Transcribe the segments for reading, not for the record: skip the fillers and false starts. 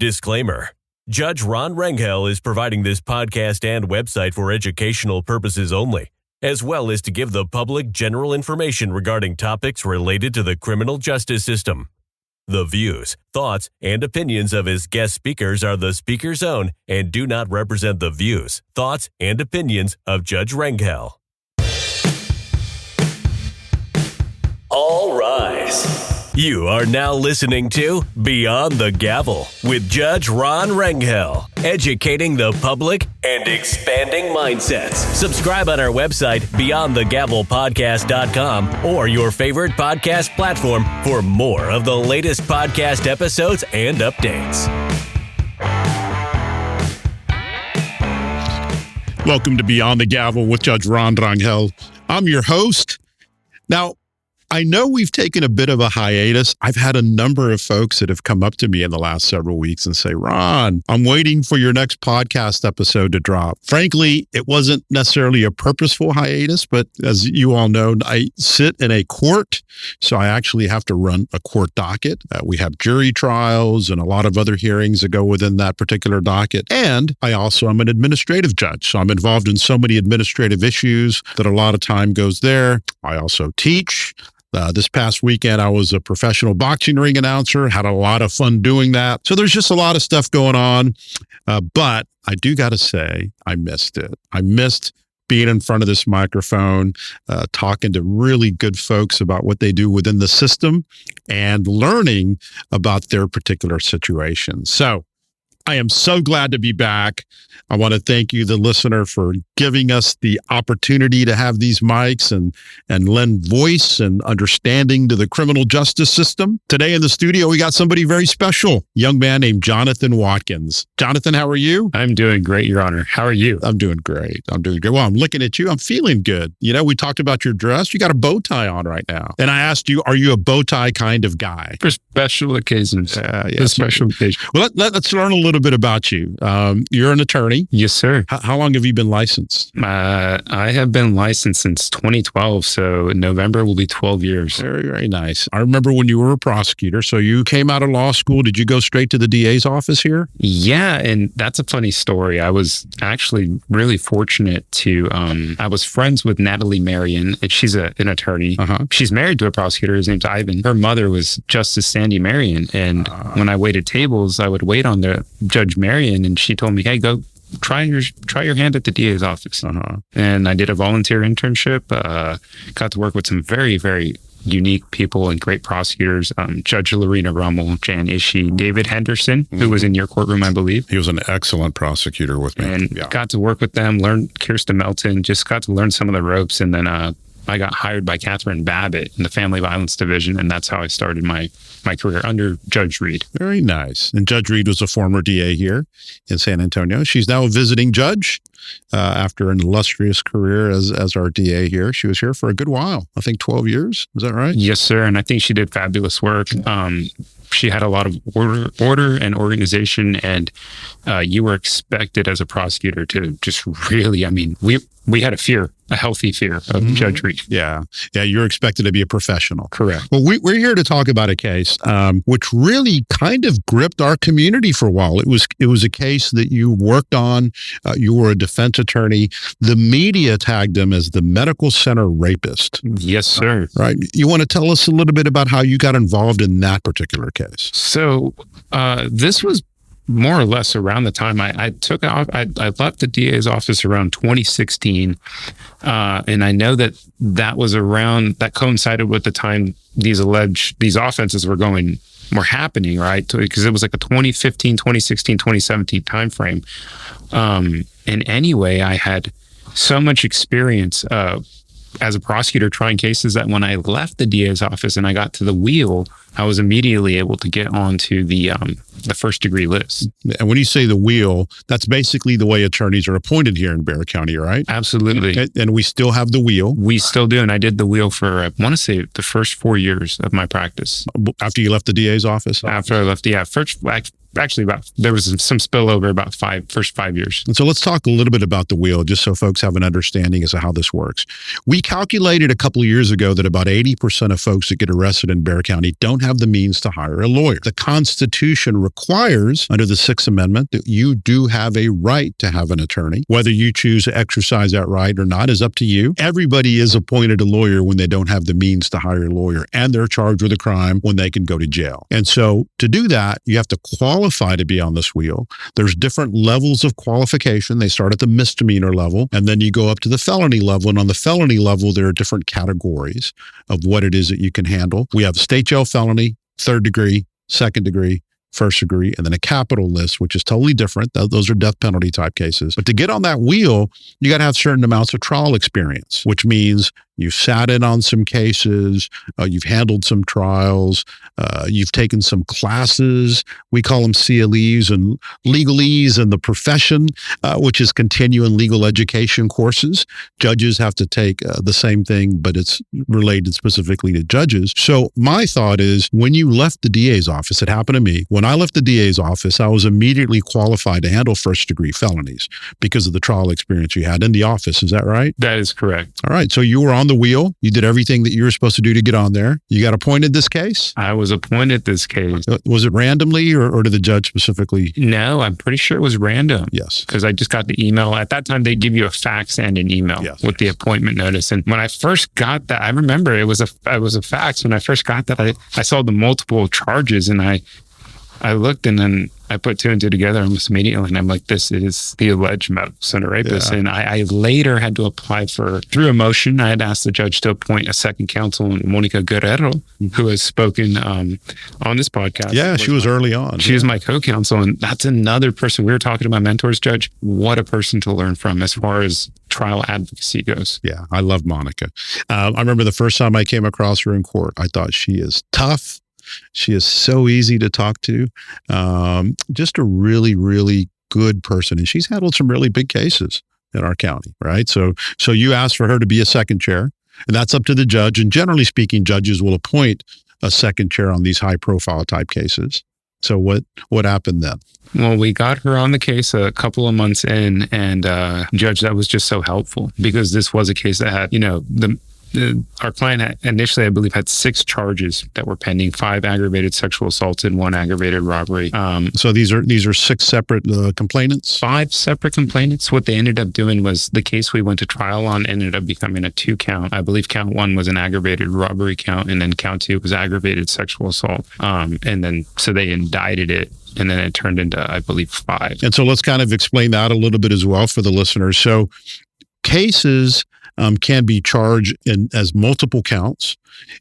Disclaimer. Judge Ron Rangel is providing this podcast and website for educational purposes only, as well as to give the public general information regarding topics related to the criminal justice system. The views, thoughts, and opinions of his guest speakers are the speaker's own and do not represent the views, thoughts, and opinions of Judge Rangel. All rise. You are now listening to Beyond the Gavel with Judge Ron Rangel, educating the public and expanding mindsets. Subscribe on our website, beyondthegavelpodcast.com, or your favorite podcast platform for more of the latest podcast episodes and updates. Welcome to Beyond the Gavel with Judge Ron Rangel. I'm your host. Now, I know we've taken a bit of a hiatus. I've had a number of folks that have come up to me in the last several weeks and say, Ron, I'm waiting for your next podcast episode to drop. Frankly, it wasn't necessarily a purposeful hiatus, but as you all know, I sit in a court, so I actually have to run a court docket. We have jury trials and a lot of other hearings that go within that particular docket. And I also am an administrative judge, so I'm involved in so many administrative issues that a lot of time goes there. I also teach. This past weekend, I was a professional boxing ring announcer, had a lot of fun doing that. So there's just a lot of stuff going on. But I do got to say, I missed it. I missed being in front of this microphone, talking to really good folks about what they do within the system and learning about their particular situation. So I am so glad to be back. I want to thank you, the listener, for giving us the opportunity to have these mics and lend voice and understanding to the criminal justice system. Today in the studio, we got somebody very special, a young man named Jonathan Watkins. Jonathan, how are you? I'm doing great, Your Honor. How are you? I'm doing great. Well, I'm looking at you. I'm feeling good. You know, we talked about your dress. You got a bow tie on right now. And I asked you, are you a bow tie kind of guy? For special occasions. Yes. Special occasions. Well, let's learn a little bit about you. You're an attorney. Yes, sir. How long have you been licensed? I have been licensed since 2012, so November will be 12 years. Very, very nice. I remember when you were a prosecutor, so you came out of law school. Did you go straight to the DA's office here? Yeah, and that's a funny story. I was actually really fortunate to, I was friends with Natalie Marion, and she's an attorney. Uh-huh. She's married to a prosecutor. His name's Ivan. Her mother was Justice Sandy Marion, and when I waited tables, I would wait on the Judge Marion, and she told me, hey, go try your hand at the DA's office. Uh-huh. And I did a volunteer internship, got to work with some very, very unique people and great prosecutors, Judge Lorena Rummel, Jan Ishii, David Henderson, who was in your courtroom, I believe. He was an excellent prosecutor with me. And got to work with them, learn Kirsten Melton, just got to learn some of the ropes. And then I got hired by Catherine Babbitt in the Family Violence Division, and that's how I started my career under Judge Reed. Very nice. And Judge Reed was a former DA here in San Antonio. She's now a visiting judge after an illustrious career as our DA here. She was here for a good while, I think 12 years. Is that right? Yes, sir. And I think she did fabulous work. She had a lot of order and organization, and you were expected as a prosecutor to just really, we had a healthy fear of Judge Reed. Yeah. You're expected to be a professional. Correct. Well, we're here to talk about a case which really kind of gripped our community for a while. It was a case that you worked on. You were a defense attorney. The media tagged him as the Medical Center Rapist. Yes, sir. Right. You want to tell us a little bit about how you got involved in that particular case? So this was more or less around the time I took off. I left the DA's office around 2016. And I know that was around, that coincided with the time these offenses were happening, right? Because it was like a 2015, 2016, 2017 timeframe. And anyway, I had so much experience as a prosecutor trying cases that when I left the DA's office and I got to the wheel, I was immediately able to get onto the first degree list. And when you say the wheel, that's basically the way attorneys are appointed here in Bexar County, right? Absolutely. And we still have the wheel. We still do. And I did the wheel for, I want to say, the first 4 years of my practice. After you left the DA's office? After I left, yeah. Actually, there was some spillover about first 5 years. And so let's talk a little bit about the wheel, just so folks have an understanding as to how this works. We calculated a couple of years ago that about 80% of folks that get arrested in Bexar County don't don't have the means to hire a lawyer. The Constitution requires, under the Sixth Amendment, that you do have a right to have an attorney. Whether you choose to exercise that right or not is up to you. Everybody is appointed a lawyer when they don't have the means to hire a lawyer, and they're charged with a crime when they can go to jail. And so to do that, you have to qualify to be on this wheel. There's different levels of qualification. They start at the misdemeanor level, and then you go up to the felony level. And on the felony level, there are different categories of what it is that you can handle. We have state jail felony, third degree, second degree, first degree, and then a capital list, which is totally different. Those are death penalty type cases. But to get on that wheel, you got to have certain amounts of trial experience, which means you've sat in on some cases, you've handled some trials, you've taken some classes. We call them CLEs and legalese in the profession, which is continuing legal education courses. Judges have to take the same thing, but it's related specifically to judges. So my thought is, when you left the DA's office, it happened to me. When I left the DA's office, I was immediately qualified to handle first degree felonies because of the trial experience you had in the office. Is that right? That is correct. All right. So you were on the wheel. You did everything that you were supposed to do to get on there. You got appointed this case? I was appointed this case. Was it randomly or did the judge specifically? No, I'm pretty sure it was random. Yes. Because I just got the email. At that time, they give you a fax and an email with the appointment notice. And when I first got that, I remember it was a fax. When I first got that, I saw the multiple charges, and I looked, and then I put two and two together almost immediately, and I'm like, this is the alleged Medical Center Rapist. Yeah. And I later had to apply through a motion. I had asked the judge to appoint a second counsel, Monica Guerrero, who has spoken on this podcast. Yeah, she was early on. She was my co-counsel, and that's another person. We were talking about mentors, Judge. What a person to learn from as far as trial advocacy goes. Yeah, I love Monica. I remember the first time I came across her in court, I thought she is tough. She is so easy to talk to. Just a really, really good person. And she's handled some really big cases in our county, right? So you asked for her to be a second chair, and that's up to the judge. And generally speaking, judges will appoint a second chair on these high profile type cases. So what happened then? Well, we got her on the case a couple of months in, and Judge, that was just so helpful, because this was a case that had, our client initially, I believe, had 6 charges that were pending: 5 aggravated sexual assaults and 1 aggravated robbery. So these are 6 separate complainants? 5 separate complainants. What they ended up doing was the case we went to trial on ended up becoming a 2-count. I believe count 1 was an aggravated robbery count, and then count 2 was aggravated sexual assault. And then so they indicted it, and then it turned into, I believe, 5. And so let's kind of explain that a little bit as well for the listeners. So cases can be charged as multiple counts.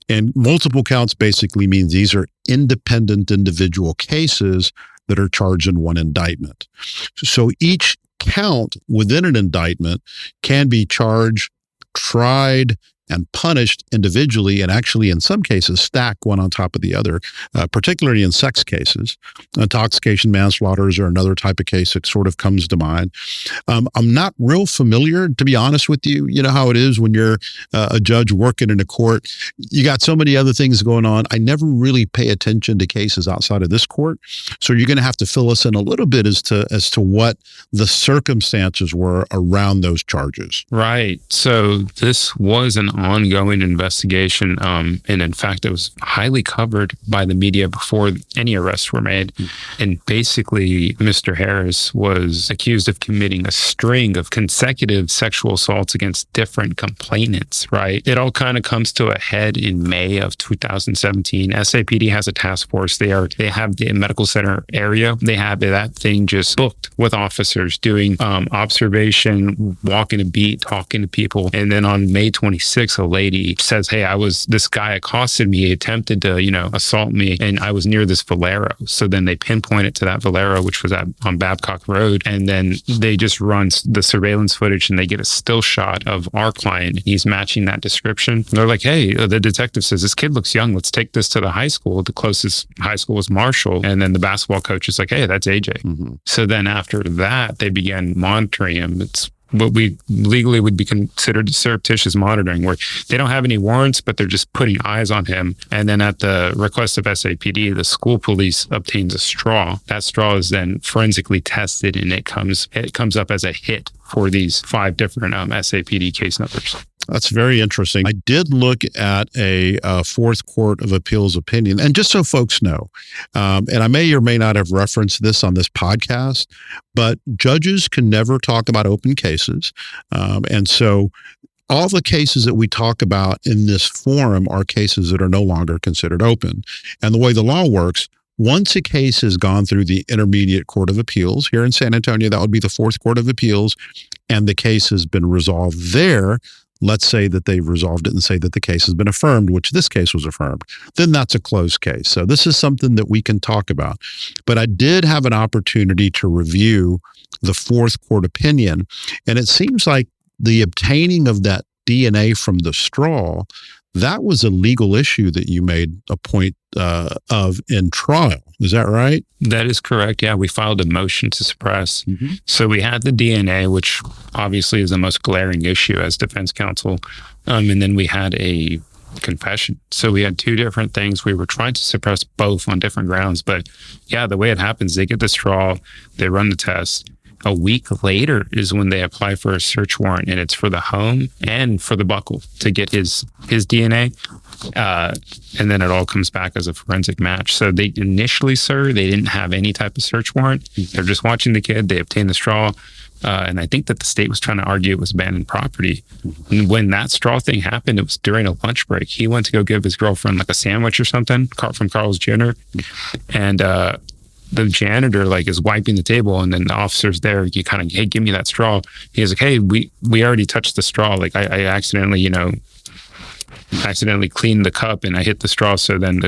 And multiple counts basically means these are independent individual cases that are charged in one indictment. So each count within an indictment can be charged, tried, and punished individually, and actually in some cases stack one on top of the other, particularly in sex cases. Intoxication manslaughters are another type of case that sort of comes to mind. I'm not real familiar, to be honest with you. You know how it is when you're a judge working in a court. You got so many other things going on. I never really pay attention to cases outside of this court. So you're going to have to fill us in a little bit as to what the circumstances were around those charges. Right. So this was an ongoing investigation. And in fact, it was highly covered by the media before any arrests were made. And basically, Mr. Harris was accused of committing a string of consecutive sexual assaults against different complainants, right? It all kind of comes to a head in May of 2017. SAPD has a task force. They have the medical center area. They have that thing just booked with officers doing observation, walking a beat, talking to people. And then on May 26th, a lady says, hey, this guy accosted me. He attempted to, assault me, and I was near this Valero. So then they pinpoint it to that Valero, which was on Babcock Road. And then they just run the surveillance footage, and they get a still shot of our client. He's matching that description. And they're like, hey, the detective says, this kid looks young. Let's take this to the high school. The closest high school was Marshall. And then the basketball coach is like, hey, that's AJ. Mm-hmm. So then after that, they began monitoring him. It's what we legally would be considered surreptitious monitoring, where they don't have any warrants, but they're just putting eyes on him. And then at the request of SAPD, the school police obtains a straw. That straw is then forensically tested, and it comes up as a hit for these 5 different SAPD case numbers. That's very interesting. I did look at a Fourth Court of Appeals opinion, and just so folks know, and I may or may not have referenced this on this podcast, but judges can never talk about open cases. And so all the cases that we talk about in this forum are cases that are no longer considered open. And the way the law works, once a case has gone through the Intermediate Court of Appeals here in San Antonio, that would be the Fourth Court of Appeals, and the case has been resolved there. Let's say that they've resolved it and say that the case has been affirmed, which this case was affirmed, then that's a closed case. So this is something that we can talk about. But I did have an opportunity to review the Fourth Court opinion, and it seems like the obtaining of that DNA from the straw, that was a legal issue that you made a point of in trial. Is that right? That is correct. Yeah, we filed a motion to suppress. So we had the DNA, which obviously is the most glaring issue as defense counsel. And then we had a confession. So we had two different things. We were trying to suppress both on different grounds. But yeah, the way it happens, they get the straw, they run the test. A week later is when they apply for a search warrant, and it's for the home and for the buckle to get his DNA. And then it all comes back as a forensic match. So they initially, sir, they didn't have any type of search warrant. They're just watching the kid. They obtained the straw. And I think that the state was trying to argue it was abandoned property. And when that straw thing happened, it was during a lunch break. He went to go give his girlfriend like a sandwich or something from Carl's Jr. And the janitor is wiping the table, and then the officer's there. You kind of, hey, give me that straw. He's like, hey, we already touched the straw. I accidentally, cleaned the cup and I hit the straw. So then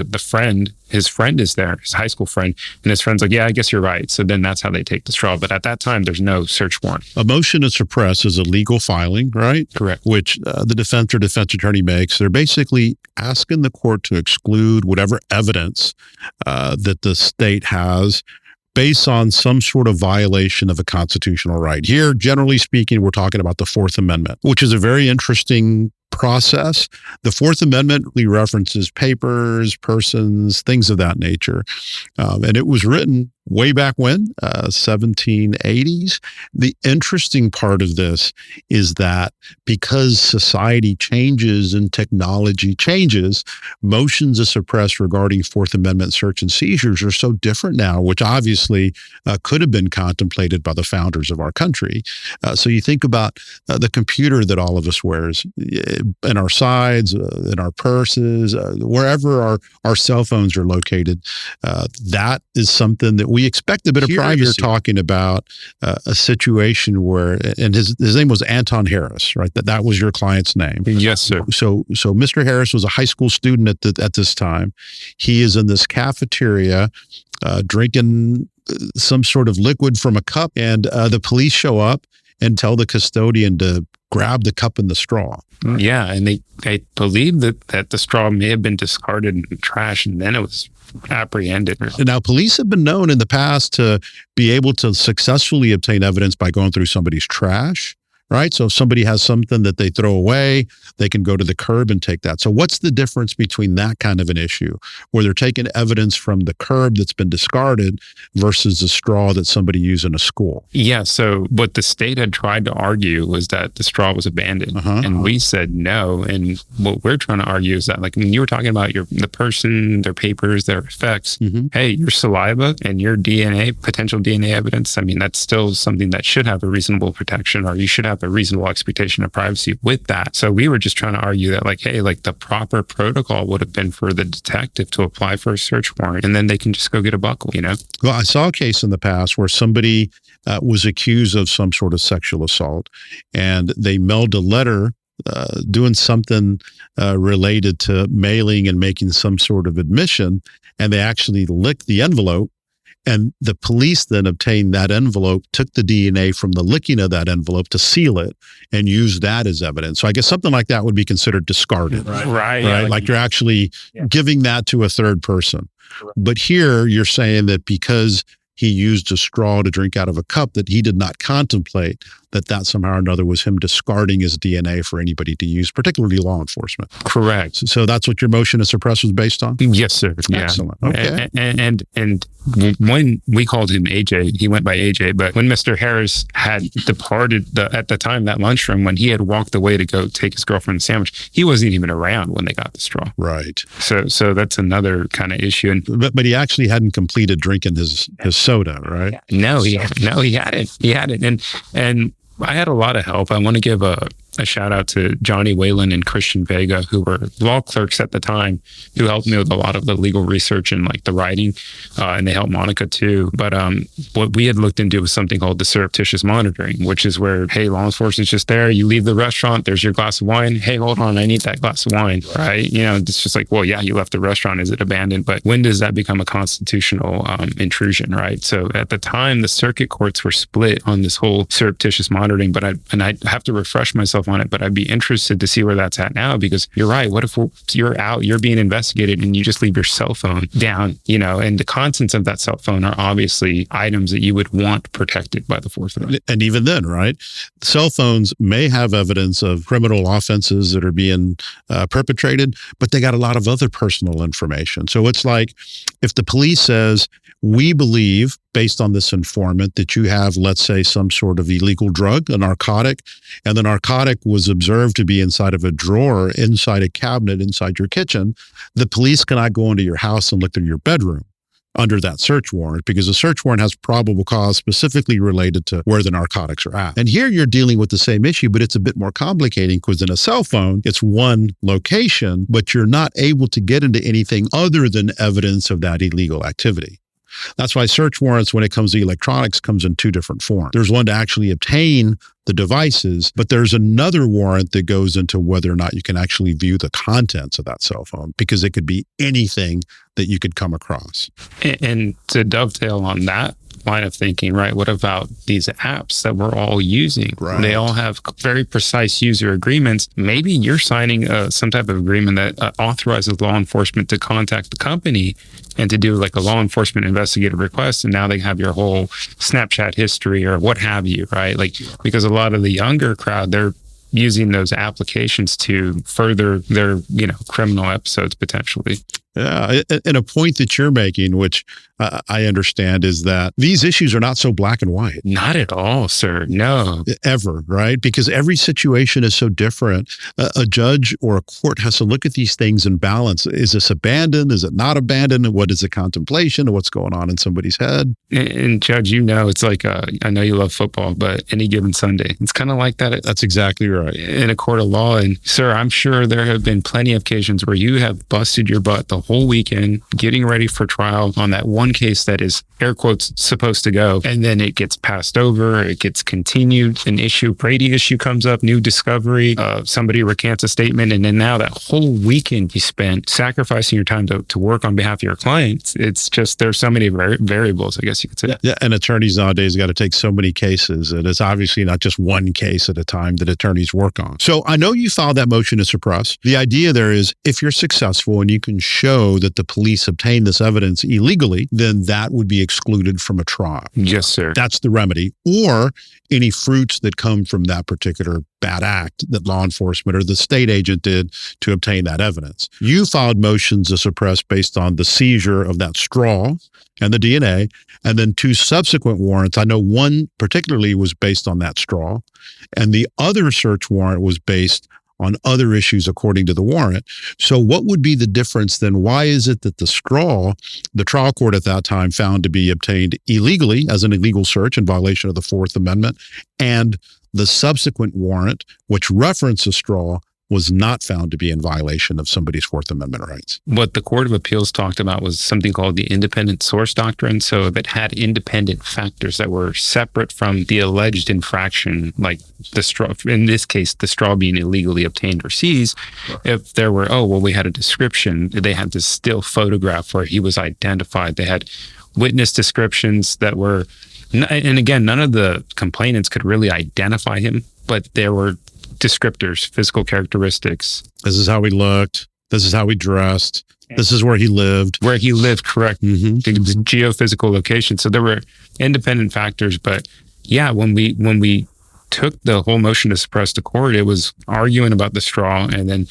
his friend is there, his high school friend, and his friend's like, yeah, I guess you're right. So then that's how they take the straw. But at that time, there's no search warrant. A motion to suppress is a legal filing, right? Correct. Which the defense or defense attorney makes. They're basically asking the court to exclude whatever evidence that the state has based on some sort of violation of a constitutional right. Here, generally speaking, we're talking about the Fourth Amendment, which is a very interesting process. The Fourth Amendment references papers, persons, things of that nature. And it was written way back when, 1780s. The interesting part of this is that because society changes and technology changes, motions to suppress regarding Fourth Amendment search and seizures are so different now, which obviously could have been contemplated by the founders of our country. So you think about the computer that all of us wears in our sides, in our purses, wherever our cell phones are located. That is something that we expect a bit of privacy. You're talking about a situation where, and his name was Anton Harris, right? That was your client's name. Yes, sir. So Mr. Harris was a high school student at this time. He is in this cafeteria drinking some sort of liquid from a cup, and the police show up and tell the custodian to grab the cup and the straw. Yeah, and they believe that the straw may have been discarded in the trash, and then it was apprehended. Now, police have been known in the past to be able to successfully obtain evidence by going through somebody's trash, right? So if somebody has something that they throw away, they can go to the curb and take that. So what's the difference between that kind of an issue where they're taking evidence from the curb that's been discarded versus the straw that somebody used in a school? Yeah. So what the state had tried to argue was that the straw was abandoned, and we said no. And what we're trying to argue is that, when you were talking about the person, their papers, their effects, hey, your saliva and your DNA, potential DNA evidence, that's still something that should have a reasonable protection, or you should have a reasonable expectation of privacy with that. So we were just trying to argue that the proper protocol would have been for the detective to apply for a search warrant, and then they can just go get a buckle, Well, I saw a case in the past where somebody was accused of some sort of sexual assault, and they mailed a letter doing something related to mailing and making some sort of admission, and they actually licked the envelope. And the police then obtained that envelope, took the DNA from the licking of that envelope to seal it, and used that as evidence. So I guess something like that would be considered discarded. Right. Yeah, you're actually giving that to a third person. But here you're saying that because he used a straw to drink out of a cup, that he did not contemplate that somehow or another was him discarding his DNA for anybody to use, particularly law enforcement. Correct. So that's what your motion to suppress was based on? Yes, sir. Yeah. Excellent. Okay. And when we called him AJ, he went by AJ, but when Mr. Harris had departed at the time, that lunchroom, when he had walked away to go take his girlfriend a sandwich, he wasn't even around when they got the straw. Right. So that's another kind of issue. And but he actually hadn't completed drinking his soda, right? No, he hadn't. He hadn't. And I had a lot of help. I want to give a shout out to Johnny Whalen and Christian Vega, who were law clerks at the time, who helped me with a lot of the legal research and like the writing, and they helped Monica too. But what we had looked into was something called the surreptitious monitoring, which is where, hey, law enforcement's just there. You leave the restaurant, there's your glass of wine. Hey, hold on, I need that glass of wine, right? You know, it's just like, well, yeah, you left the restaurant. Is it abandoned? But when does that become a constitutional intrusion, right? So at the time, the circuit courts were split on this whole surreptitious monitoring. But I have to refresh myself on it, but I'd be interested to see where that's at now, because you're right. What if you're out, you're being investigated, and you just leave your cell phone down, you know, and the contents of that cell phone are obviously items that you would want protected by the Fourth Amendment. And even then, right, cell phones may have evidence of criminal offenses that are being perpetrated, but they got a lot of other personal information. So it's like if the police says, we believe, based on this informant, that you have, let's say, some sort of illegal drug, a narcotic, and the narcotic was observed to be inside of a drawer, inside a cabinet, inside your kitchen, the police cannot go into your house and look through your bedroom under that search warrant, because the search warrant has probable cause specifically related to where the narcotics are at. And here you're dealing with the same issue, but it's a bit more complicating, because in a cell phone, it's one location, but you're not able to get into anything other than evidence of that illegal activity. That's why search warrants, when it comes to electronics, comes in two different forms. There's one to actually obtain the devices, but there's another warrant that goes into whether or not you can actually view the contents of that cell phone, because it could be anything that you could come across. And to dovetail on that line of thinking, right? What about these apps that we're all using? Right. They all have very precise user agreements. Maybe you're signing some type of agreement that authorizes law enforcement to contact the company and to do like a law enforcement investigative request. And now they have your whole Snapchat history or what have you, right? Like, because a lot of the younger crowd, they're using those applications to further their, criminal episodes potentially. Yeah, and a point that you're making, which I understand, is that these issues are not so black and white. Not at all, sir. No. Ever, right? Because every situation is so different. A judge or a court has to look at these things and balance. Is this abandoned? Is it not abandoned? What is the contemplation of what's going on in somebody's head? And Judge, it's like, I know you love football, but any given Sunday, it's kind of like that. That's exactly right. In a court of law. And sir, I'm sure there have been plenty of occasions where you have busted your butt the whole weekend getting ready for trial on that one case that is, air quotes, supposed to go, and then it gets passed over, it gets continued, an Brady issue comes up, new discovery, somebody recants a statement, and then now that whole weekend you spent sacrificing your time to work on behalf of your clients. It's just, there's so many variables, I guess you could say. Yeah, and attorneys nowadays got to take so many cases, and it's obviously not just one case at a time that attorneys work on. So I know you filed that motion to suppress. The idea there is, if you're successful and you can show that the police obtained this evidence illegally, then that would be excluded from a trial. Yes, sir. That's the remedy. Or any fruits that come from that particular bad act that law enforcement or the state agent did to obtain that evidence. You filed motions to suppress based on the seizure of that straw and the DNA, and then two subsequent warrants. I know one particularly was based on that straw, and the other search warrant was based on other issues according to the warrant. So what would be the difference then? Why is it that the straw, the trial court at that time found to be obtained illegally as an illegal search in violation of the Fourth Amendment, and the subsequent warrant, which referenced a straw, was not found to be in violation of somebody's Fourth Amendment rights? What the Court of Appeals talked about was something called the independent source doctrine. So if it had independent factors that were separate from the alleged infraction, like the straw, in this case, the straw being illegally obtained or seized, if there were, we had a description, they had this still photograph where he was identified. They had witness descriptions that were, and again, none of the complainants could really identify him, but there were descriptors, physical characteristics. This is how he looked. This is how he dressed. This is where he lived. Where he lived, correct. Mm-hmm. The geophysical location. So there were independent factors, but yeah, when we took the whole motion to suppress to court, it was arguing about the straw, and then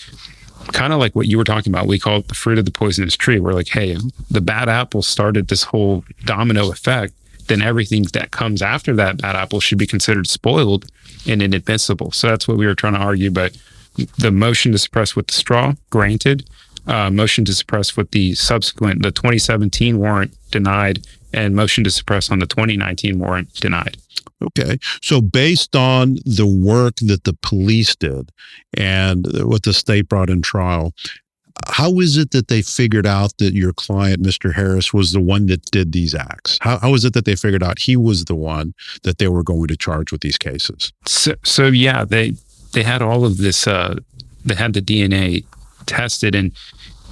kind of like what you were talking about, we call it the fruit of the poisonous tree. We're like, hey, the bad apple started this whole domino effect, then everything that comes after that bad apple should be considered spoiled and inadmissible. So that's what we were trying to argue. But the motion to suppress with the straw, granted. Motion to suppress with the 2017 warrant, denied, and motion to suppress on the 2019 warrant, denied. Okay. So based on the work that the police did and what the state brought in trial, how is it that they figured out that your client, Mr. Harris, was the one that did these acts? How is it that they figured out he was the one that they were going to charge with these cases? So yeah, they had all of this, they had the DNA tested. And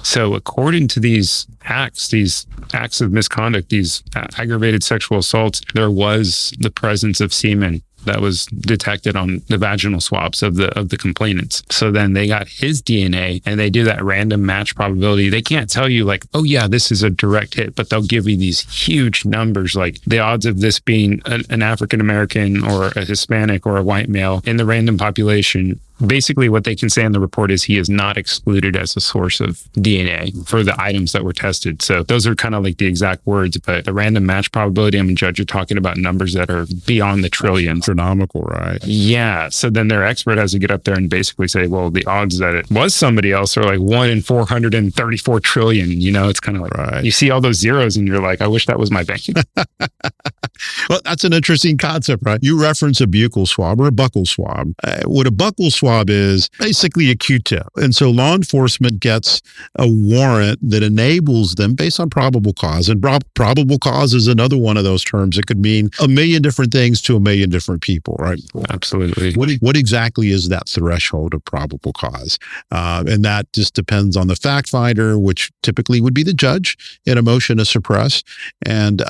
so according to these acts of misconduct, these aggravated sexual assaults, there was the presence of semen that was detected on the vaginal swabs of the complainants. So then they got his DNA and they do that random match probability. They can't tell you like, oh yeah, this is a direct hit, but they'll give you these huge numbers, like the odds of this being an African-American or a Hispanic or a white male in the random population. Basically, what they can say in the report is he is not excluded as a source of DNA for the items that were tested. So those are kind of like the exact words, but the random match probability, I mean, Judge, you're talking about numbers that are beyond the trillions. Astronomical, right? Yeah. So then their expert has to get up there and basically say, well, the odds that it was somebody else are like 1 in 434 trillion. You know, it's kind of like, right. You see all those zeros and you're like, I wish that was my bank. Well, that's an interesting concept, right? You reference a buccal swab or a buccal swab. What a buccal swab is basically a Q-tip. And so law enforcement gets a warrant that enables them based on probable cause. And probable cause is another one of those terms. It could mean a million different things to a million different people, right? Absolutely. What exactly is that threshold of probable cause? And that just depends on the fact finder, which typically would be the judge in a motion to suppress. And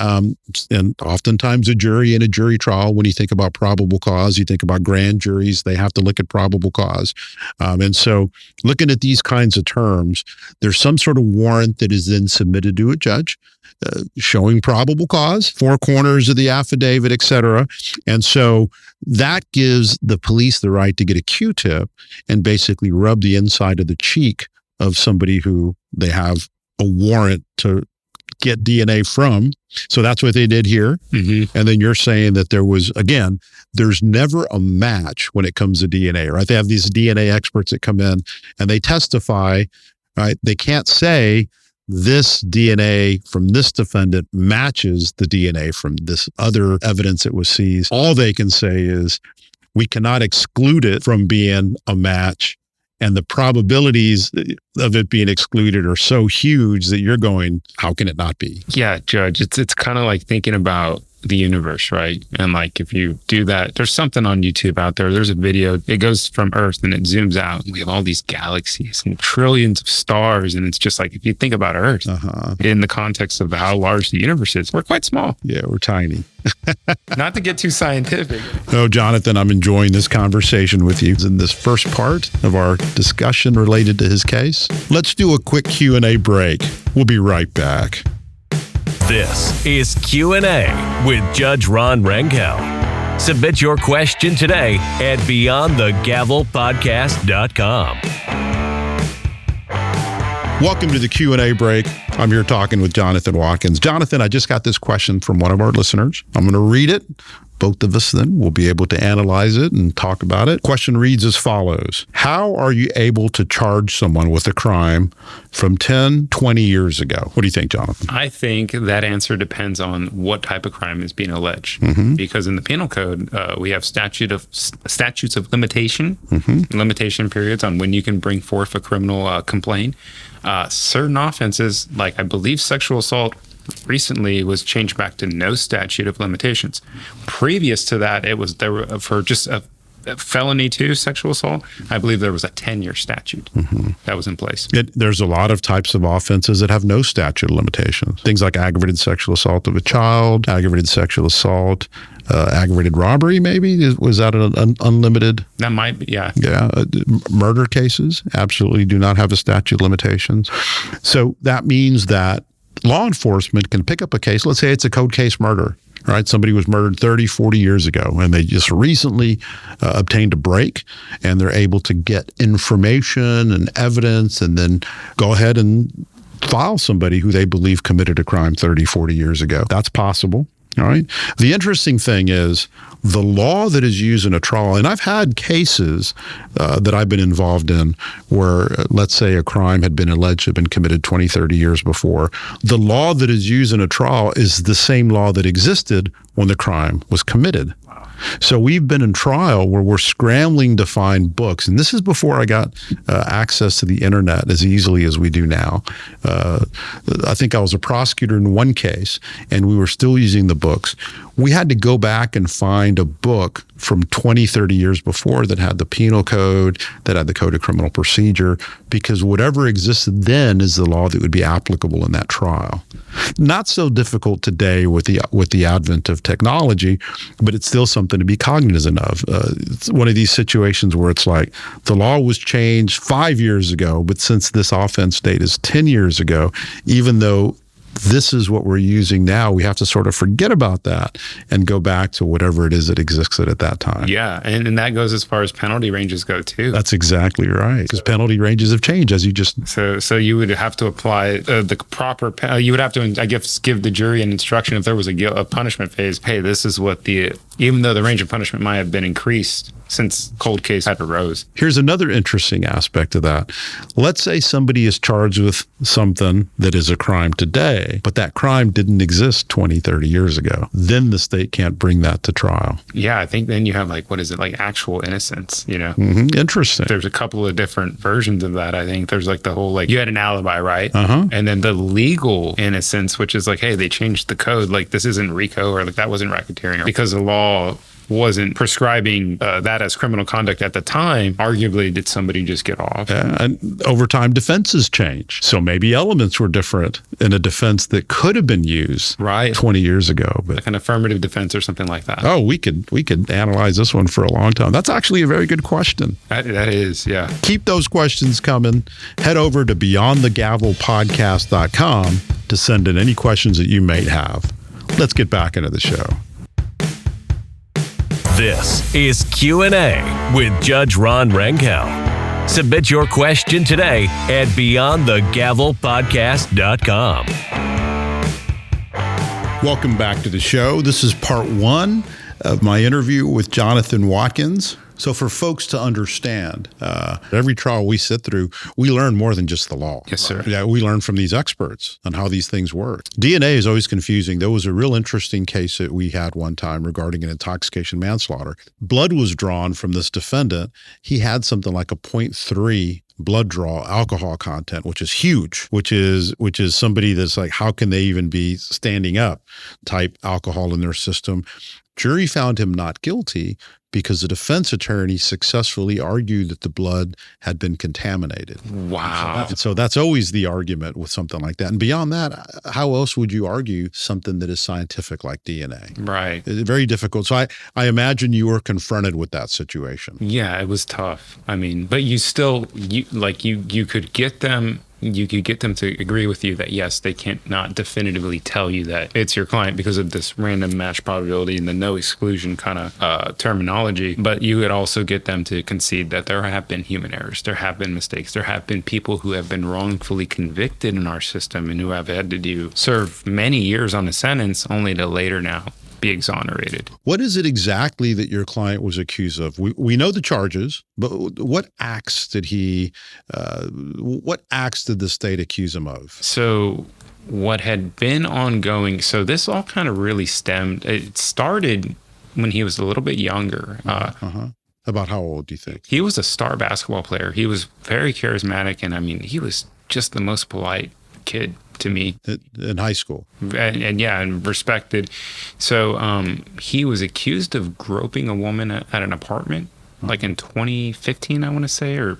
oftentimes a jury in a jury trial, when you think about probable cause, you think about grand juries, they have to look at probable cause. And so looking at these kinds of terms, there's some sort of warrant that is then submitted to a judge showing probable cause, 4 corners of the affidavit, et cetera. And so that gives the police the right to get a Q-tip and basically rub the inside of the cheek of somebody who they have a warrant to get DNA from. So that's what they did here. Mm-hmm. And then you're saying that there was, again, there's never a match when it comes to DNA, right? They have these DNA experts that come in and they testify, right? They can't say this DNA from this defendant matches the DNA from this other evidence that was seized. All they can say is we cannot exclude it from being a match. And the probabilities of it being excluded are so huge that you're going, how can it not be? Yeah, Judge, it's kind of like thinking about the universe, right? And like if you do that, there's something on YouTube out there. There's a video, it goes from Earth and it zooms out. We have all these galaxies and trillions of stars. And it's just like, if you think about Earth in the context of how large the universe is, we're quite small. Yeah, we're tiny. Not to get too scientific. No, Jonathan, I'm enjoying this conversation with you in this first part of our discussion related to his case. Let's do a quick Q&A break. We'll be right back. This is Q&A with Judge Ron Rangel. Submit your question today at beyondthegavelpodcast.com. Welcome to the Q&A break. I'm here talking with Jonathan Watkins. Jonathan, I just got this question from one of our listeners. I'm going to read it. Both of us then will be able to analyze it and talk about it. Question reads as follows. How are you able to charge someone with a crime from 10, 20 years ago? What do you think, Jonathan? I think that answer depends on what type of crime is being alleged. Because in the penal code, we have statutes of limitation, limitation periods on when you can bring forth a criminal complaint. Certain offenses, like I believe sexual assault, recently was changed back to no statute of limitations. Previous to that, it was there for just felony too, sexual assault, I believe there was a 10-year statute that was in place. There's a lot of types of offenses that have no statute of limitations. Things like aggravated sexual assault of a child, aggravated sexual assault, aggravated robbery, maybe? Was that an unlimited? That might be, yeah. Yeah. Murder cases absolutely do not have a statute of limitations. So that means that law enforcement can pick up a case. Let's say it's a cold case murder. Right? Somebody was murdered 30, 40 years ago, and they just recently obtained a break, and they're able to get information and evidence and then go ahead and file somebody who they believe committed a crime 30, 40 years ago. That's possible. All right. The interesting thing is the law that is used in a trial, and I've had cases that I've been involved in where, let's say, a crime had been alleged to have been committed 20, 30 years before. The law that is used in a trial is the same law that existed when the crime was committed. So we've been in trial where we're scrambling to find books. And this is before I got access to the internet as easily as we do now. I think I was a prosecutor in one case, and we were still using the books. We had to go back and find a book from 20, 30 years before that had the penal code, that had the code of criminal procedure, because whatever existed then is the law that would be applicable in that trial. Not so difficult today with the advent of technology, but it's still something to be cognizant of. It's one of these situations where it's like the law was changed 5 years ago, but since this offense date is 10 years ago, even though this is what we're using now, we have to sort of forget about that and go back to whatever it is that existed at that time. Yeah, and that goes as far as penalty ranges go too. That's exactly right, because penalty ranges have changed, as you just... So you would have to apply the proper... you would have to, I guess, give the jury an instruction if there was a punishment phase. Hey, this is what even though the range of punishment might have been increased since cold case had arose. Here's another interesting aspect of that. Let's say somebody is charged with something that is a crime today, but that crime didn't exist 20, 30 years ago. Then the state can't bring that to trial. Yeah, I think then you have actual innocence, you know? Mm-hmm. Interesting. There's a couple of different versions of that, I think. There's the whole, you had an alibi, right? Uh-huh. And then the legal innocence, which is hey, they changed the code. This isn't RICO, or that wasn't racketeering. Because the law wasn't prescribing that as criminal conduct at the time, arguably did somebody just get off? Yeah, and over time, defenses change. So maybe elements were different in a defense that could have been used 20 years ago. But like an affirmative defense or something like that. Oh, we could analyze this one for a long time. That's actually a very good question. That is, yeah. Keep those questions coming. Head over to beyondthegavelpodcast.com to send in any questions that you may have. Let's get back into the show. This is Q&A with Judge Ron Rangel. Submit your question today at beyondthegavelpodcast.com. Welcome back to the show. This is part one of my interview with Jonathan Watkins. So for folks to understand, every trial we sit through, we learn more than just the law. Yes, sir. Yeah, we learn from these experts on how these things work. DNA is always confusing. There was a real interesting case that we had one time regarding an intoxication manslaughter. Blood was drawn from this defendant. He had something like a 0.3 blood draw alcohol content, which is huge, which is somebody that's how can they even be standing up type alcohol in their system. Jury found him not guilty because the defense attorney successfully argued that the blood had been contaminated. Wow. And so that's always the argument with something like that. And beyond that, how else would you argue something that is scientific like DNA? Right. It's very difficult. So I imagine you were confronted with that situation. Yeah, it was tough. I mean, but you still, you could get them. You could get them to agree with you that, yes, they can't not definitively tell you that it's your client because of this random match probability and the no exclusion kind of terminology. But you would also get them to concede that there have been human errors. There have been mistakes. There have been people who have been wrongfully convicted in our system and who have had to serve many years on a sentence only to later now be exonerated. What is it exactly that your client was accused of? We know the charges, but what acts did the state accuse him of? So what had been ongoing, so this all kind of really it started when he was a little bit younger. About how old do you think? He was a star basketball player. He was very charismatic, and I mean, he was just the most polite kid to me. In high school. And respected. So he was accused of groping a woman at an apartment like in 2015, I want to say, or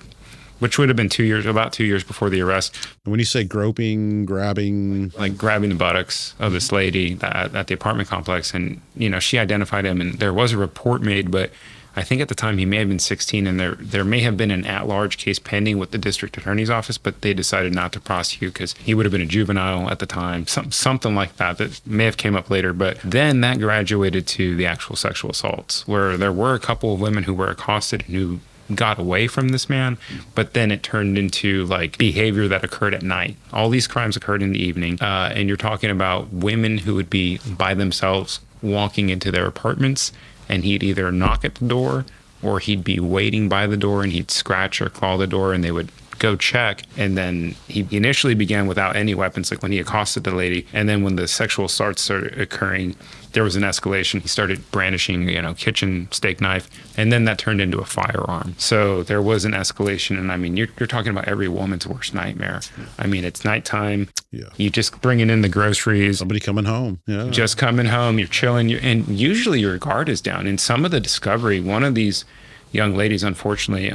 which would have been about 2 years before the arrest. When you say groping, grabbing, like grabbing the buttocks of this lady at the apartment complex, and she identified him, and there was a report made, but I think at the time he may have been 16, and there may have been an at-large case pending with the district attorney's office, but they decided not to prosecute because he would have been a juvenile at the time, something like that may have came up later. But then that graduated to the actual sexual assaults, where there were a couple of women who were accosted and who got away from this man, but then it turned into like behavior that occurred at night. All these crimes occurred in the evening, and you're talking about women who would be by themselves walking into their apartments, and he'd either knock at the door or he'd be waiting by the door and he'd scratch or claw the door, and they would go check. And then he initially began without any weapons, like when he accosted the lady, and then when the sexual assaults started occurring, there was an escalation. He started brandishing, kitchen steak knife, and then that turned into a firearm. So there was an escalation, and I mean, you're talking about every woman's worst nightmare. I mean, it's nighttime. Yeah. You just bringing in the groceries. Somebody coming home. Yeah. Just coming home. You're chilling, and usually your guard is down. In some of the discovery, one of these young ladies, unfortunately,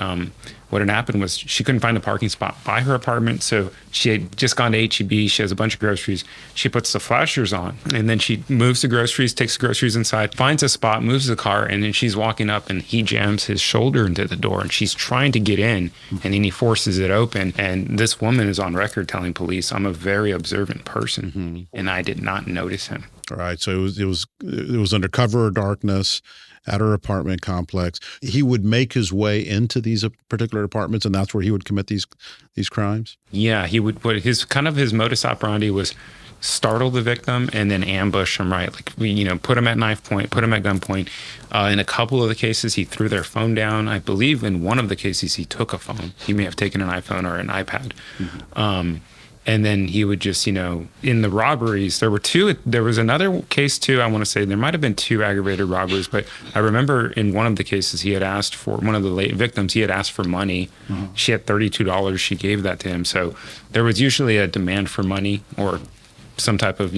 what had happened was she couldn't find a parking spot by her apartment. So she had just gone to H-E-B. She has a bunch of groceries. She puts the flashers on, and then she moves the groceries, takes the groceries inside, finds a spot, moves the car, and then she's walking up, and he jams his shoulder into the door, and she's trying to get in, and then he forces it open. And this woman is on record telling police, "I'm a very observant person, and I did not notice him." All right. So it was under cover of darkness at her apartment complex. He would make his way into these particular apartments, and that's where he would commit these crimes? Yeah, he would. His modus operandi was startle the victim and then ambush him, right? Like, put him at knife point, put him at gunpoint. In a couple of the cases, he threw their phone down. I believe in one of the cases, he took a phone. He may have taken an iPhone or an iPad. And then he would just, in the robberies, there was another case too. I want to say there might have been 2 aggravated robberies, but I remember in one of the cases he had asked for, one of the late victims, he had asked for money. She had $32. She gave that to him. So there was usually a demand for money or some type of,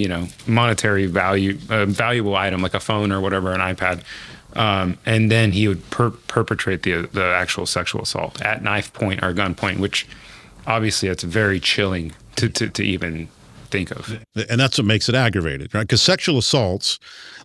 monetary value, valuable item like a phone or whatever, an iPad. And then he would perpetrate the actual sexual assault at knife point or gun point, which obviously that's very chilling to even think of. And that's what makes it aggravated, right? Because sexual assaults,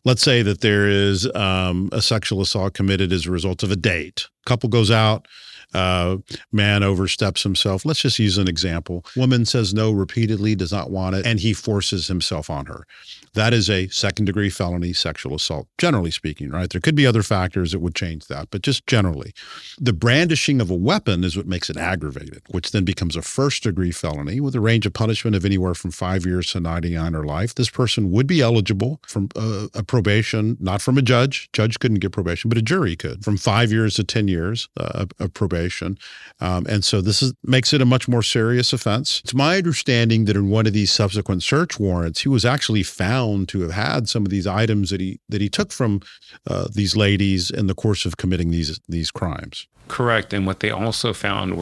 let's say that there is a sexual assault committed as a result of a date. Couple goes out, man oversteps himself. Let's just use an example. Woman says no repeatedly, does not want it, and he forces himself on her. That is a second-degree felony sexual assault, generally speaking, right? There could be other factors that would change that, but just generally. The brandishing of a weapon is what makes it aggravated, which then becomes a first-degree felony with a range of punishment of anywhere from 5 years to 99 or life. This person would be eligible from a probation, not from a judge. Judge couldn't give probation, but a jury could, from 5 years to 10 years of probation. And so this makes it a much more serious offense. It's my understanding that in one of these subsequent search warrants, he was actually found to have had some of these items that he took from these ladies in the course of committing these crimes. Correct. And what they also found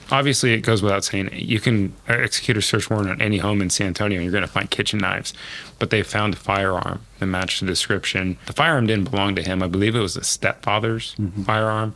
obviously it goes without saying, you can execute a search warrant on any home in San Antonio and you're going to find kitchen knives, but they found a firearm that matched the description. The firearm didn't belong to him. I believe it was the stepfather's firearm.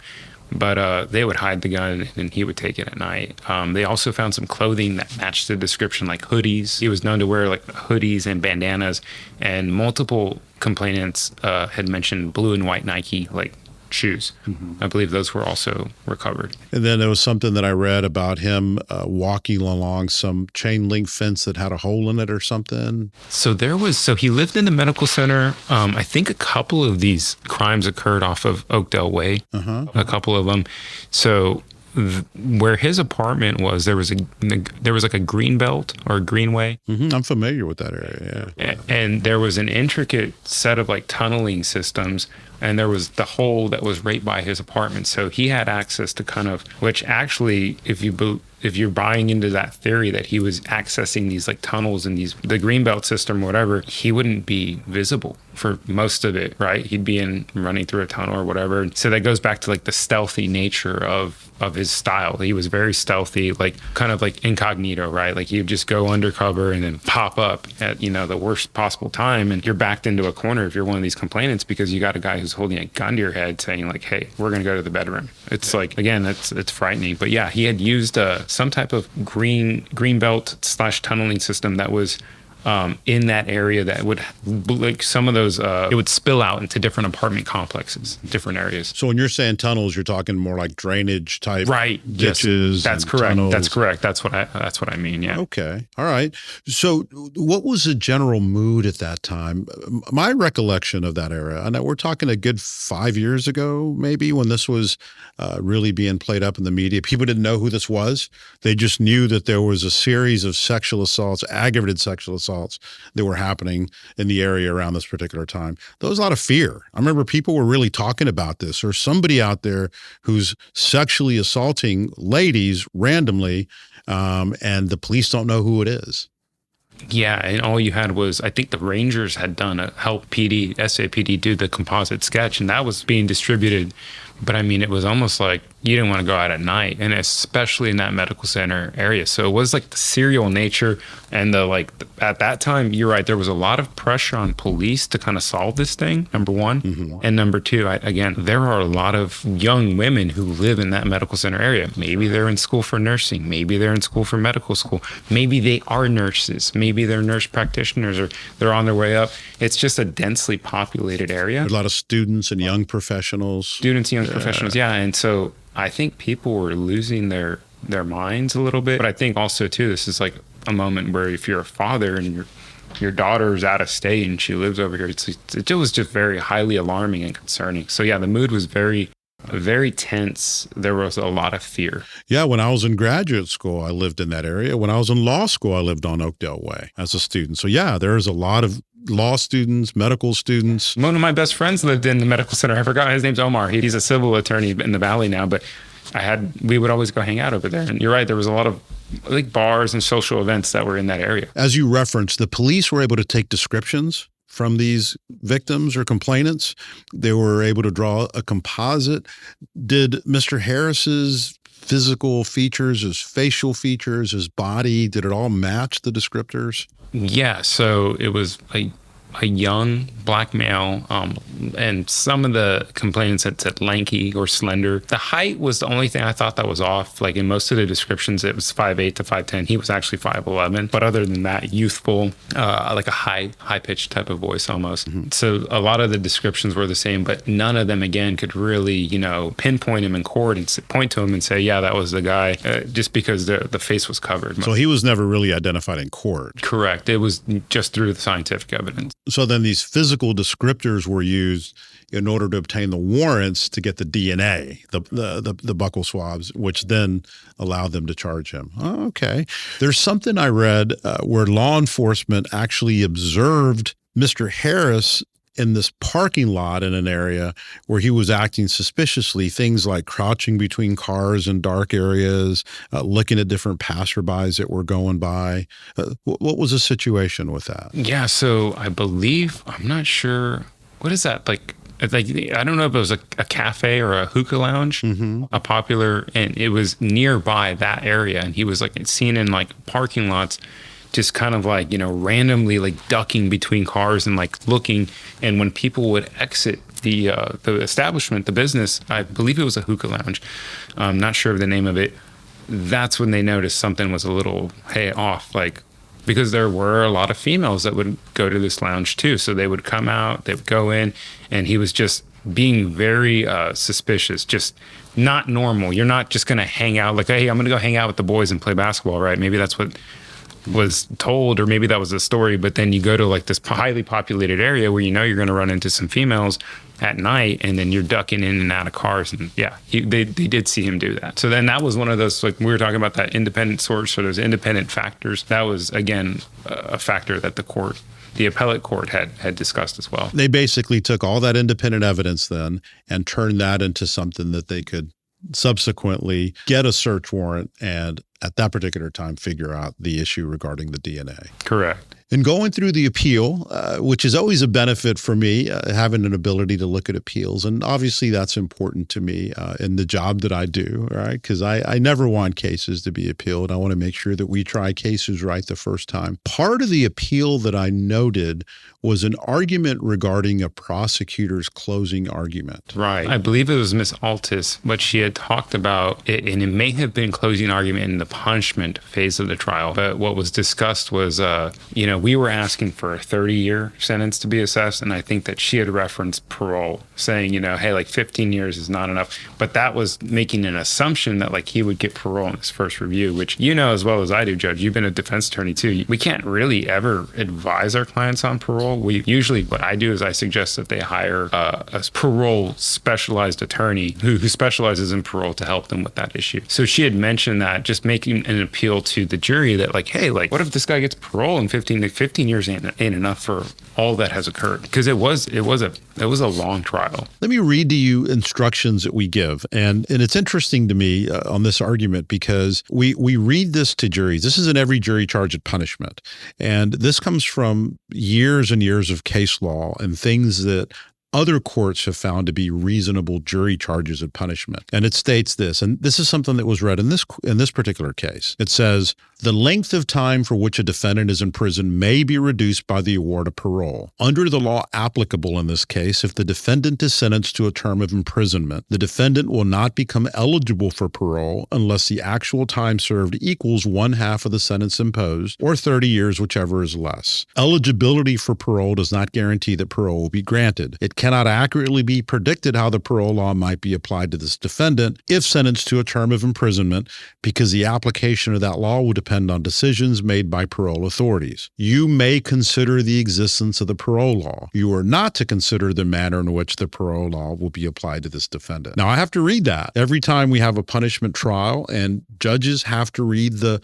But they would hide the gun and he would take it at night. They also found some clothing that matched the description, like hoodies. He was known to wear like hoodies and bandanas, and multiple complainants had mentioned blue and white Nike like shoes. I believe those were also recovered. And then there was something that I read about him walking along some chain link fence that had a hole in it or something. So he lived in the medical center. I think a couple of these crimes occurred off of Oakdale Way, a couple of them. So where his apartment was, there was like a green belt or a greenway. I'm familiar with that area, yeah. And there was an intricate set of like tunneling systems, and there was the hole that was right by his apartment. So he had access to which actually, if you're buying into that theory that he was accessing these like tunnels and the greenbelt system or whatever, he wouldn't be visible for most of it, right? He'd be running through a tunnel or whatever. So that goes back to like the stealthy nature of his style. He was very stealthy, like kind of like incognito, right? Like he'd just go undercover and then pop up at, the worst possible time. And you're backed into a corner if you're one of these complainants because you got a guy who's who's holding a gun to your head saying like, hey, we're going to go to the bedroom. It's like, again, it's frightening. But yeah, he had used some type of green belt / tunneling system that was in that area that would, like some of those, it would spill out into different apartment complexes, different areas. So when you're saying tunnels, you're talking more like drainage type, right? Ditches. Yes, that's correct. Tunnels. That's correct. That's what I mean. Yeah. Okay. All right. So what was the general mood at that time? My recollection of that era, and we're talking a good 5 years ago, maybe, when this was really being played up in the media. People didn't know who this was. They just knew that there was a series of sexual assaults, aggravated sexual assaults that were happening in the area around this particular time. There was a lot of fear. I remember people were really talking about this, or somebody out there who's sexually assaulting ladies randomly, and the police don't know who it is. Yeah, and all you had was, I think the Rangers had done help SAPD do the composite sketch, and that was being distributed. But I mean, it was almost like you didn't want to go out at night, and especially in that medical center area. So it was like the serial nature, and at that time, you're right, there was a lot of pressure on police to kind of solve this thing, number one. Mm-hmm. And number two, again, there are a lot of young women who live in that medical center area. Maybe they're in school for nursing. Maybe they're in school for medical school. Maybe they are nurses. Maybe they're nurse practitioners, or they're on their way up. It's just a densely populated area. There's a lot of students and young professionals. Professionals, yeah. And so I think people were losing their minds a little bit. But I think also, too, this is like a moment where if you're a father and your daughter's out of state and she lives over here, it was just very highly alarming and concerning. So, yeah, the mood was very, very tense. There was a lot of fear. Yeah, when I was in graduate school, I lived in that area. When I was in law school, I lived on Oakdale Way as a student. So, yeah, there's a lot of law students, medical students. One of my best friends lived in the medical center. I forgot his name's Omar. He's a civil attorney in the Valley now, but we would always go hang out over there. And you're right, there was a lot of like bars and social events that were in that area. As you referenced, the police were able to take descriptions from these victims or complainants. They were able to draw a composite. Did Mr. Harris's physical features, his facial features, his body, did it all match the descriptors? Yeah, so it was a young black male, and some of the complainants had said lanky or slender. The height was the only thing I thought that was off. Like in most of the descriptions, it was 5'8" to 5'10". He was actually 5'11". But other than that, youthful, like a high-pitched type of voice almost. Mm-hmm. So a lot of the descriptions were the same, but none of them, again, could really, pinpoint him in court and point to him and say, yeah, that was the guy, just because the face was covered. So he was never really identified in court. Correct. It was just through the scientific evidence. So then these physical descriptors were used in order to obtain the warrants to get the DNA, the buccal swabs, which then allowed them to charge him. Oh, okay. There's something I read where law enforcement actually observed Mr. Harris in this parking lot in an area where he was acting suspiciously, things like crouching between cars in dark areas, looking at different passerbys that were going by. What was the situation with that? Yeah, so I believe, I'm not sure, what is that? Like I don't know if it was a cafe or a hookah lounge, mm-hmm. a popular, and it was nearby that area. And he was like seen in like parking lots, just kind of like, randomly like ducking between cars and like looking. And when people would exit the establishment, the business, I believe it was a hookah lounge. I'm not sure of the name of it. That's when they noticed something was a little, off, like, because there were a lot of females that would go to this lounge too. So they would come out, they would go in, and he was just being very suspicious, just not normal. You're not just going to hang out like, hey, I'm going to go hang out with the boys and play basketball, right? Maybe that's what was told, or maybe that was the story. But then you go to like this highly populated area where you're going to run into some females at night, and then you're ducking in and out of cars. And yeah, they did see him do that. So then that was one of those, like we were talking about, that independent source, or those independent factors. That was, again, a factor that the appellate court had discussed as well. They basically took all that independent evidence then and turned that into something that they could subsequently get a search warrant and at that particular time figure out the issue regarding the DNA. Correct. And going through the appeal, which is always a benefit for me, having an ability to look at appeals. And obviously that's important to me in the job that I do, right? Because I never want cases to be appealed. I want to make sure that we try cases right the first time. Part of the appeal that I noted was an argument regarding a prosecutor's closing argument. Right. I believe it was Miss Altis, what she had talked about, and it may have been closing argument in the punishment phase of the trial. But what was discussed was, we were asking for a 30-year sentence to be assessed, and I think that she had referenced parole, saying, hey, like 15 years is not enough. But that was making an assumption that like he would get parole in his first review, which as well as I do, Judge. You've been a defense attorney too. We can't really ever advise our clients on parole. We usually, what I do is I suggest that they hire a parole specialized attorney who specializes in parole to help them with that issue. So she had mentioned that, just making an appeal to the jury that like, hey, like what if this guy gets parole in 15 years ain't enough for all that has occurred? Because it was a long trial. Let me read to you instructions that we give. And it's interesting to me on this argument because we read this to juries. This is in every jury charge at punishment. And this comes from years and years of case law and things that other courts have found to be reasonable jury charges of punishment. And it states this, and this is something that was read in this particular case. It says, the length of time for which a defendant is in prison may be reduced by the award of parole. Under the law applicable in this case, if the defendant is sentenced to a term of imprisonment, the defendant will not become eligible for parole unless the actual time served equals 1/2 of the sentence imposed, or 30 years, whichever is less. Eligibility for parole does not guarantee that parole will be granted. It cannot accurately be predicted how the parole law might be applied to this defendant if sentenced to a term of imprisonment, because the application of that law will depend on decisions made by parole authorities. You may consider the existence of the parole law. You are not to consider the manner in which the parole law will be applied to this defendant. Now, I have to read that every time we have a punishment trial, and judges have to read the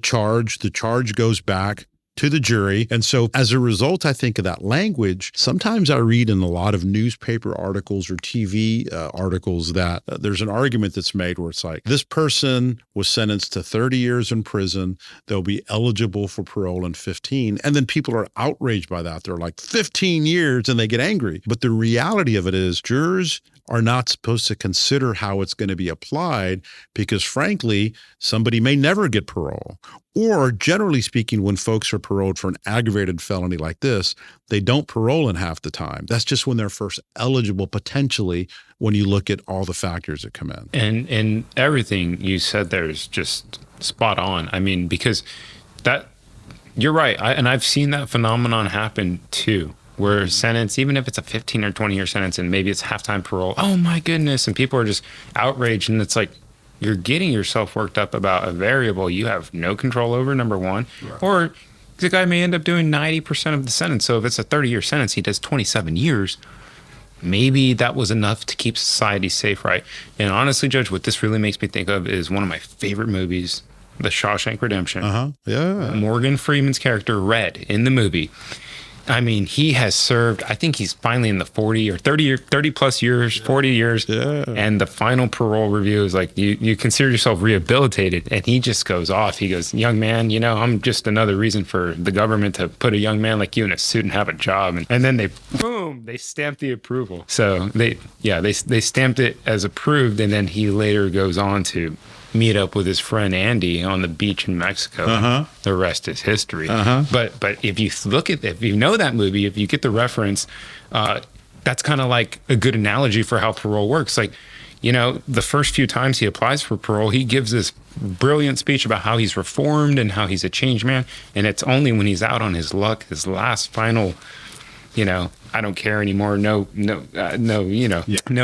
charge. The charge goes back to the jury. And so as a result, I think of that language, sometimes I read in a lot of newspaper articles or TV articles that there's an argument that's made where it's like, this person was sentenced to 30 years in prison. They'll be eligible for parole in 15. And then people are outraged by that. They're like 15 years and they get angry. But the reality of it is jurors are not supposed to consider how it's going to be applied because, frankly, somebody may never get parole. Or, generally speaking, when folks are paroled for an aggravated felony like this, they don't parole in half the time. That's just when they're first eligible, potentially, when you look at all the factors that come in. And everything you said there is just spot on. I mean, because you're right. I've seen that phenomenon happen too. Where sentence, even if it's a 15 or 20 year sentence and maybe it's halftime parole, oh my goodness, and people are just outraged, and it's like you're getting yourself worked up about a variable you have no control over, number one, right. Or the guy may end up doing 90% of the sentence. So if it's a 30-year sentence, he does 27 years. Maybe that was enough to keep society safe, right? And honestly, Judge, what this really makes me think of is one of my favorite movies, The Shawshank Redemption. Yeah. Morgan Freeman's character, Red, in the movie. I mean, he has served, I think he's finally in the 40 or 30 plus years, 40 years. Yeah. And the final parole review is like, you consider yourself rehabilitated. And he just goes off. He goes, young man, I'm just another reason for the government to put a young man like you in a suit and have a job. And then they stamped the approval. So they stamped it as approved. And then he later goes on to meet up with his friend Andy on the beach in Mexico. The rest is history. But if you know that movie, if you get the reference, that's kind of like a good analogy for how parole works. Like, the first few times he applies for parole, he gives this brilliant speech about how he's reformed and how he's a changed man. And it's only when he's out on his luck, his last final, I don't care anymore. No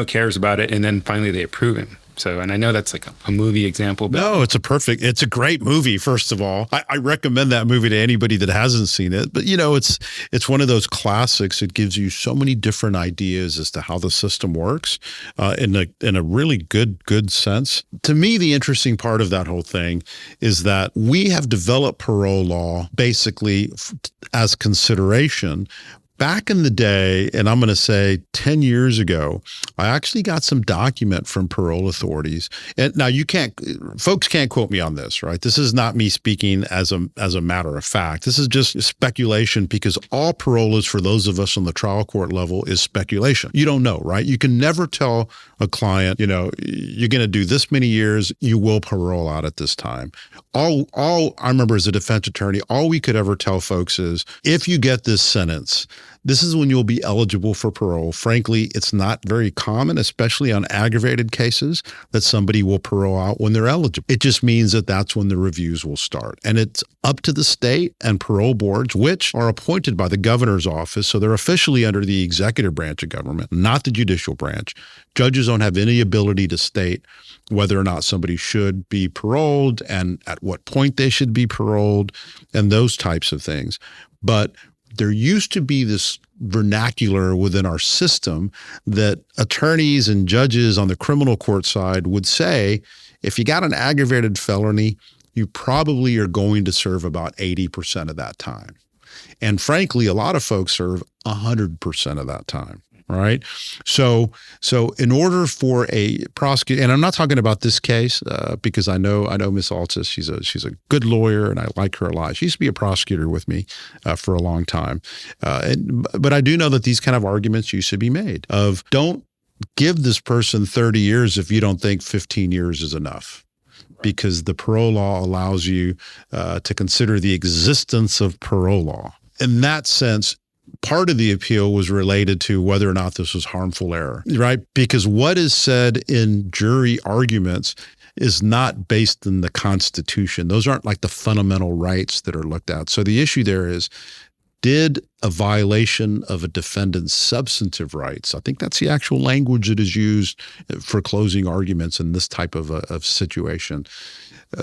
cares about it. And then finally they approve him. So, and I know that's like a movie example. But no, it's a great movie, first of all. I recommend that movie to anybody that hasn't seen it. But, it's one of those classics. It gives you so many different ideas as to how the system works in a really good sense. To me, the interesting part of that whole thing is that we have developed parole law basically as consideration back in the day, and I'm going to say 10 years ago, I actually got some document from parole authorities. And now folks can't quote me on this, right? This is not me speaking as a matter of fact. This is just speculation, because all parole is, for those of us on the trial court level, is speculation. You don't know, right? You can never tell a client, you're going to do this many years, you will parole out at this time. All I remember as a defense attorney, all we could ever tell folks is, if you get this sentence, this is when you'll be eligible for parole. Frankly, it's not very common, especially on aggravated cases, that somebody will parole out when they're eligible. It just means that that's when the reviews will start. And it's up to the state and parole boards, which are appointed by the governor's office. So they're officially under the executive branch of government, not the judicial branch. Judges don't have any ability to state whether or not somebody should be paroled and at what point they should be paroled and those types of things. But there used to be this vernacular within our system that attorneys and judges on the criminal court side would say, if you got an aggravated felony, you probably are going to serve about 80% of that time. And frankly, a lot of folks serve 100% of that time. Right. So in order for a prosecutor, and I'm not talking about this case because I know Miss Altis, she's a good lawyer and I like her a lot. She used to be a prosecutor with me for a long time. But I do know that these kind of arguments used to be made of, don't give this person 30 years if you don't think 15 years is enough. Because the parole law allows you to consider the existence of parole law. In that sense, part of the appeal was related to whether or not this was harmful error, right? Because what is said in jury arguments is not based in the Constitution. Those aren't like the fundamental rights that are looked at. So the issue there is, did a violation of a defendant's substantive rights, I think that's the actual language that is used for closing arguments in this type of situation,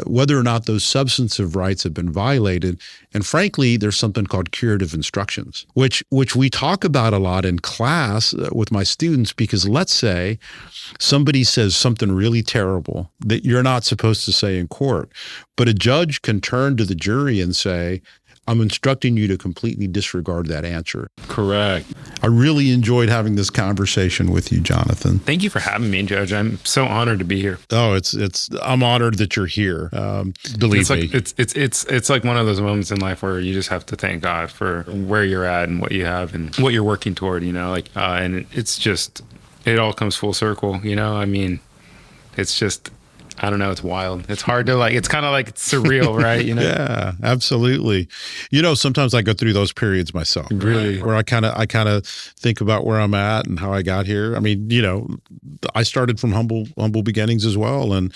whether or not those substantive rights have been violated. And frankly, there's something called curative instructions, which we talk about a lot in class with my students, because let's say somebody says something really terrible that you're not supposed to say in court, but a judge can turn to the jury and say, I'm instructing you to completely disregard that answer. Correct. I really enjoyed having this conversation with you, Jonathan. Thank you for having me, Judge. I'm so honored to be here. Oh, I'm honored that you're here. Believe me. It's like one of those moments in life where you just have to thank God for where you're at and what you have and what you're working toward, and it's just, it all comes full circle, I mean, it's just, I don't know. It's wild. It's hard to it's kind of like it's surreal, right? Yeah, absolutely. Sometimes I go through those periods myself. Really? Where I kind of think about where I'm at and how I got here. I mean, I started from humble beginnings as well. And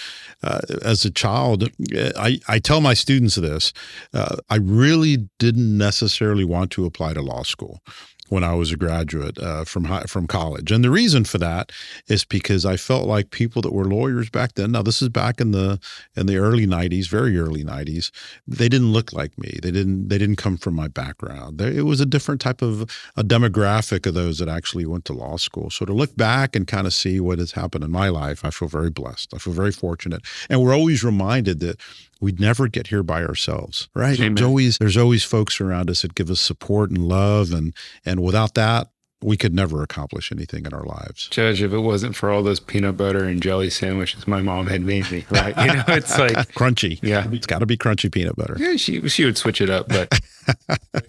as a child, I tell my students this, I really didn't necessarily want to apply to law school when I was a graduate from college. And the reason for that is because I felt like people that were lawyers back then, now this is back in the early 90s, very early 90s, they didn't look like me. They didn't come from my background. It was a different type of a demographic of those that actually went to law school. So to look back and kind of see what has happened in my life, I feel very blessed. I feel very fortunate. And we're always reminded that we'd never get here by ourselves, right? There's always folks around us that give us support and love, and without that, we could never accomplish anything in our lives. Judge, if it wasn't for all those peanut butter and jelly sandwiches my mom had made me, right? It's like crunchy. Yeah, it's got to be crunchy peanut butter. Yeah, she would switch it up,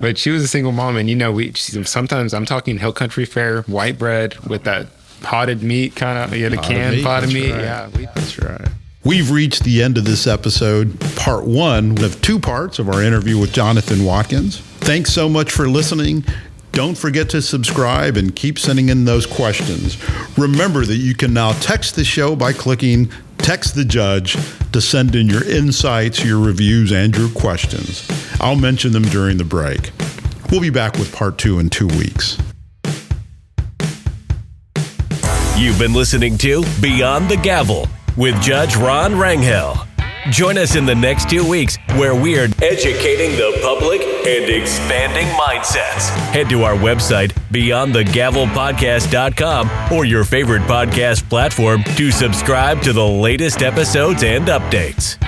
but she was a single mom, and sometimes I'm talking Hill Country Fare white bread with that potted meat kind of, the canned potted meat. Right. Yeah, that's right. We've reached the end of this episode, part one of two parts of our interview with Jonathan Watkins. Thanks so much for listening. Don't forget to subscribe and keep sending in those questions. Remember that you can now text the show by clicking Text the Judge to send in your insights, your reviews, and your questions. I'll mention them during the break. We'll be back with part two in 2 weeks. You've been listening to Beyond the Gavel with Judge Ron Rangel. Join us in the next 2 weeks where we are educating the public and expanding mindsets. Head to our website, beyondthegavelpodcast.com, or your favorite podcast platform to subscribe to the latest episodes and updates.